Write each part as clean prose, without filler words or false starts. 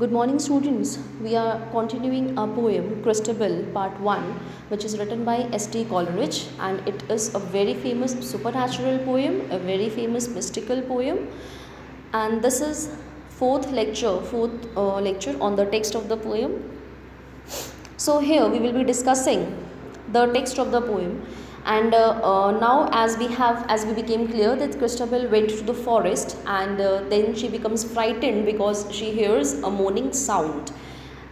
Good morning, students. We are continuing our poem Christabel Part 1, which is written by S.T. Coleridge, and it is a very famous supernatural poem, a very famous mystical poem. And this is fourth lecture on the text of the poem. So here we will be discussing the text of the poem, and now as we became clear that Christabel went to the forest, and then she becomes frightened because she hears a moaning sound.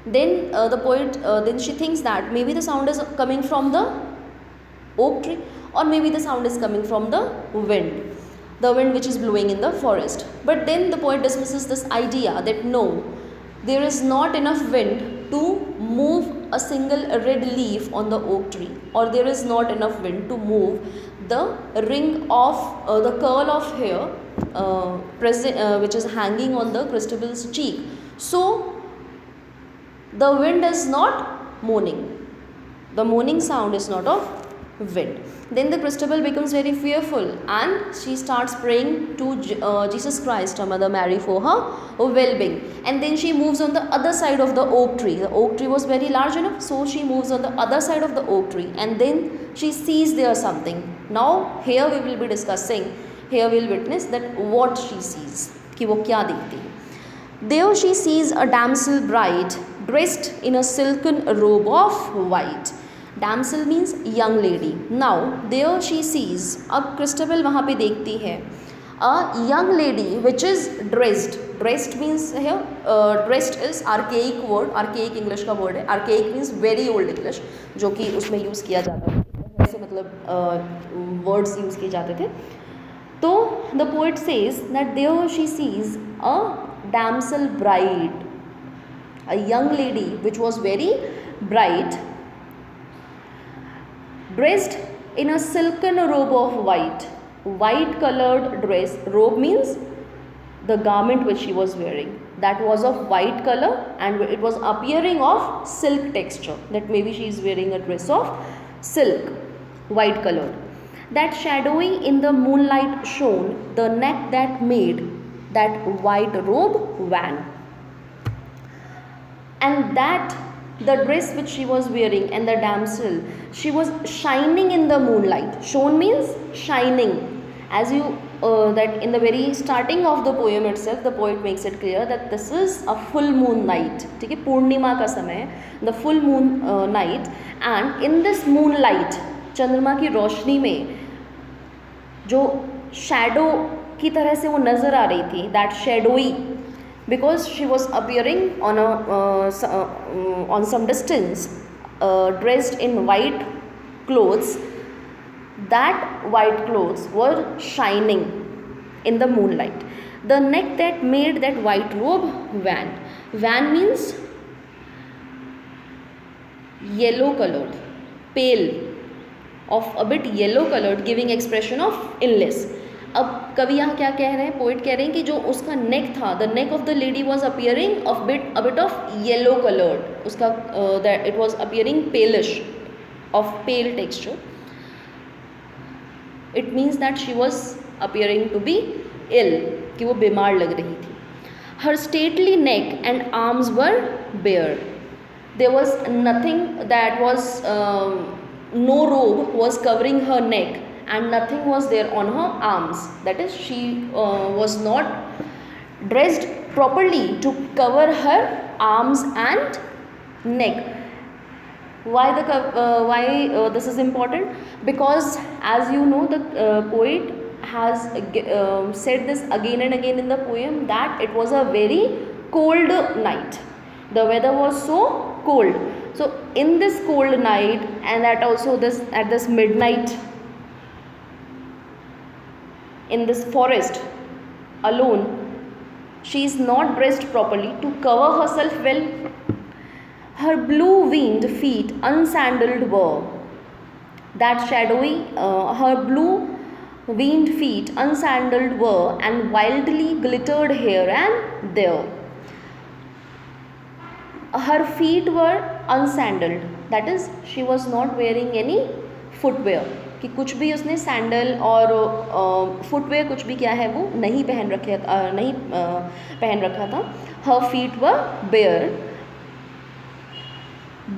Then the poet then she thinks that maybe the sound is coming from the oak tree, or maybe the sound is coming from the wind which is blowing in the forest. But then the poet dismisses this idea that no, there is not enough wind to move a single red leaf on the oak tree, or there is not enough wind to move the ring of the curl of hair which is hanging on the Christabel's cheek. So the wind is not moaning, the moaning sound is not of wind. Then the Christabel becomes very fearful, and she starts praying to Jesus Christ, her mother Mary, for her well-being. And then she moves on the other side of the oak tree. The oak tree was very large enough, so she moves on the other side of the oak tree, and then she sees there something. Now here we will be discussing, here we will witness that what she sees, कि वो क्या देखती है. There she sees a damsel bride dressed in a silken robe of white. Damsel means young lady. Now there she sees, अब Christabel वहाँ पे देखती है a young lady which is dressed means here dressed is archaic word, archaic English का word है. Archaic means very old English, जो कि उसमें यूज़ किया जाता है, ऐसे मतलब words यूज़ किए जाते थे. तो the poet says that there she sees a damsel bride, a young lady which was very bright, dressed in a silken robe of white colored dress. Robe means the garment which she was wearing, that was of white color, and it was appearing of silk texture, that maybe she is wearing a dress of silk, white colored. That shadowy in the moonlight shone the neck that made that white robe wan. And that the dress which she was wearing, and the damsel, she was shining in the moonlight. Shone means shining. As you that in the very starting of the poem itself, the poet makes it clear that this is a full moon night. ठीक है, पूर्णिमा का समय, the full moon night, and in this moonlight, चंद्रमा की रोशनी में जो shadow की तरह से वो नज़र आ रही थी, that shadowy, because she was appearing on on some distance, dressed in white clothes. That white clothes were shining in the moonlight. The neck that made that white robe wan. Wan means yellow colored, pale, of a bit yellow colored, giving expression of illness. अब कवि यहाँ क्या कह रहे हैं, poet कह रहे हैं कि जो उसका नेक था, the neck of the lady was appearing of a bit of yellow coloured, उसका that it was appearing palish, of pale texture. It means that she was appearing to be ill, कि वो बीमार लग रही थी. Her stately neck and arms were bare. There was nothing, that was no robe was covering her neck, and nothing was there on her arms. That is, she was not dressed properly to cover her arms and neck. Why this is important? Because as you know, the poet has said this again and again in the poem, that it was a very cold night. The weather was so cold. So in this cold night, and that also at this midnight, in this forest alone, she is not dressed properly to cover herself well. Her blue-winged feet unsandaled were. That shadowy, her blue-winged feet unsandaled were, and wildly glittered here and there. Her feet were unsandaled, that is, she was not wearing any footwear. कि कुछ भी उसने sandal और footwear कुछ भी क्या है वो नहीं पहन रखा था. Her feet were bare.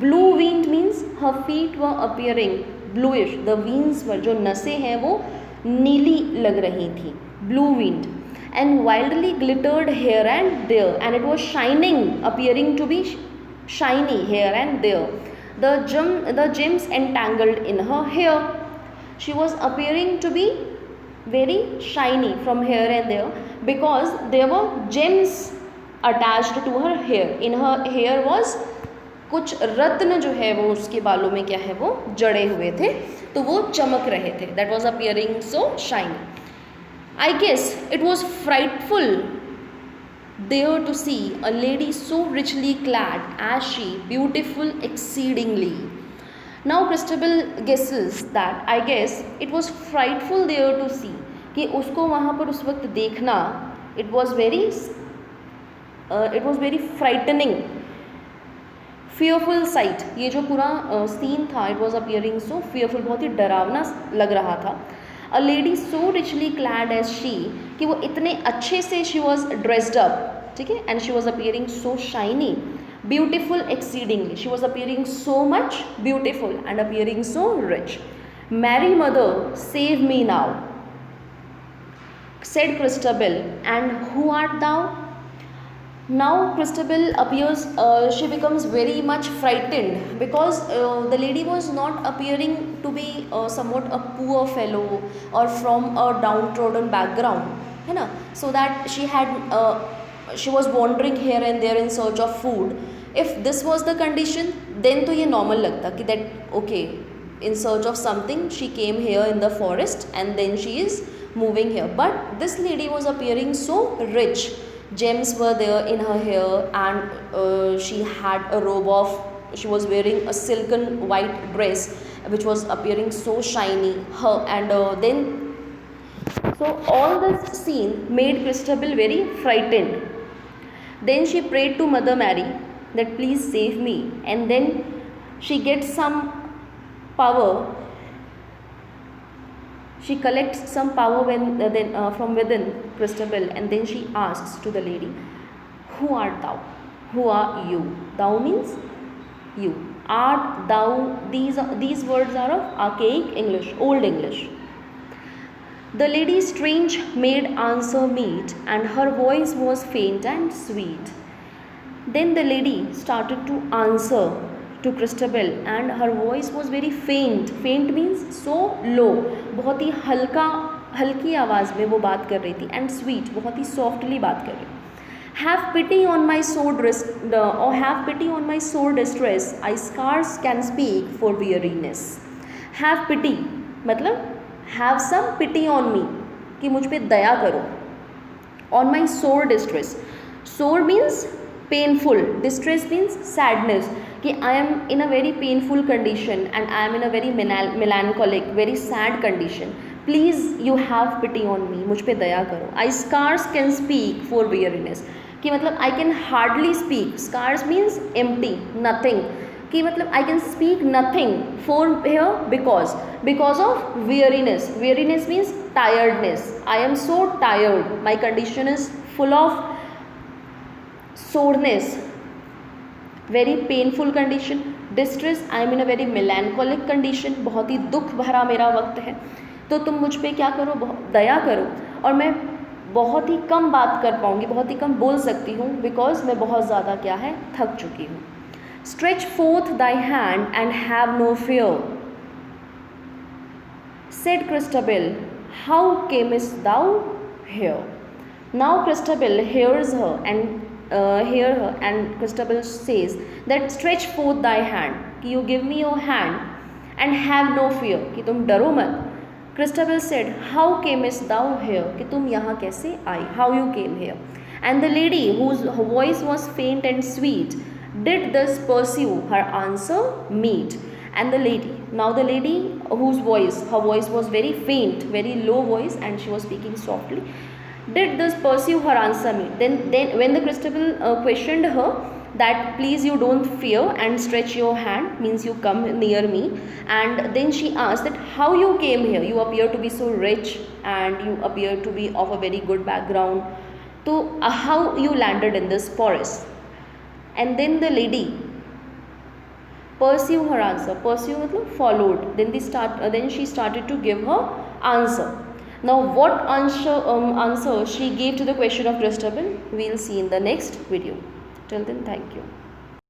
Blue veined means her feet were appearing bluish. The veins were, जो नसें हैं वो नीली लग रही थी. Blue veined. And wildly glittered hair and there, and it was shining, appearing to be shiny here and there. The gems entangled in her hair. She was appearing to be very shiny from here and there because there were gems attached to her hair. In her hair was कुछ रत्न जो है वो उसके बालों में क्या है वो जड़े हुए थे, तो वो चमक रहे थे. That was appearing so shiny. I guess it was frightful there to see a lady so richly clad as she, beautiful exceedingly. Now Christabel guesses that I guess it was frightful there to see, कि उसको वहाँ पर उस वक्त देखना it was very frightening, fearful sight. ये जो पूरा सीन था it was appearing so fearful, बहुत ही डरावना लग रहा था. A lady so richly clad as she, कि वो इतने अच्छे से she was dressed up, ठीक है, and she was appearing so shiny, beautiful exceedingly. She was appearing so much beautiful and appearing so rich. Mary mother, save me now, said Christabel, and who art thou? Now Christabel appears, she becomes very much frightened because the lady was not appearing to be somewhat a poor fellow or from a downtrodden background, है ना, so that she was wandering here and there in search of food. If this was the condition, then तो ये normal लगता कि that okay, in search of something she came here in the forest and then she is moving here. But this lady was appearing so rich. Gems were there in her hair and she had a robe of, she was wearing a silken white dress which was appearing so shiny. Her and then so all this scene made Christabel very frightened. Then she prayed to Mother Mary that please save me, and then she gets some power. She collects some power from within Christabel, and then she asks to the lady, who art thou? Who are you? Thou means you. Art thou, these words are of archaic English, old English. The lady's strange maid answer meet, and her voice was faint and sweet. Then the lady started to answer to Christabel, and her voice was very faint. Faint means so low, बहुत ही हल्की आवाज़ में वो बात कर रही थी. And sweet, बहुत ही softly बात कर रही. Have pity on my sore distress. I scarce can speak for weariness. Have pity मतलब have some pity on me, कि मुझ पे दया करो. On my sore distress. Sore means painful, distress means sadness, कि I am in a very painful condition and I am in a very melancholic, very sad condition. Please you have pity on me, मुझ पे दया करो. I scarce can speak for weariness, कि मतलब I can hardly speak. Scarce means empty, nothing, कि मतलब I can speak nothing for here because of weariness. Weariness means tiredness. I am so tired. My condition is full of soreness, very painful condition. Distress, I am in a very melancholic condition. बहुत ही दुख भरा मेरा वक्त है, तो तुम मुझ पे क्या करो, दया करो. और मैं बहुत ही कम बात कर पाऊँगी, बहुत ही कम बोल सकती हूँ, बिकॉज मैं बहुत ज़्यादा क्या है थक चुकी हूँ. Stretch forth thy hand and have no fear, said Christabel. How camest thou here? Now Christabel hears her and Christabel says that stretch forth thy hand, कि you give me your hand, and have no fear, कि तुम डरो मत. Christabel said, how camest thou here, कि तुम यहाँ कैसे आई, how you came here. And the lady, whose voice was faint and sweet, did thus pursue her answer meet. And the lady whose voice, her voice was very faint, very low voice, and she was speaking softly, did thus pursue her answer meet. Then when the Christabel questioned her, that please you don't fear and stretch your hand, means you come near me. And then she asked that how you came here, you appear to be so rich and you appear to be of a very good background, so how you landed in this forest. And then the lady pursue her answer, pursue matlab followed, then she started to give her answer. Now what answer she gave to the question of Christabel, we will see in the next video. Till then, thank you.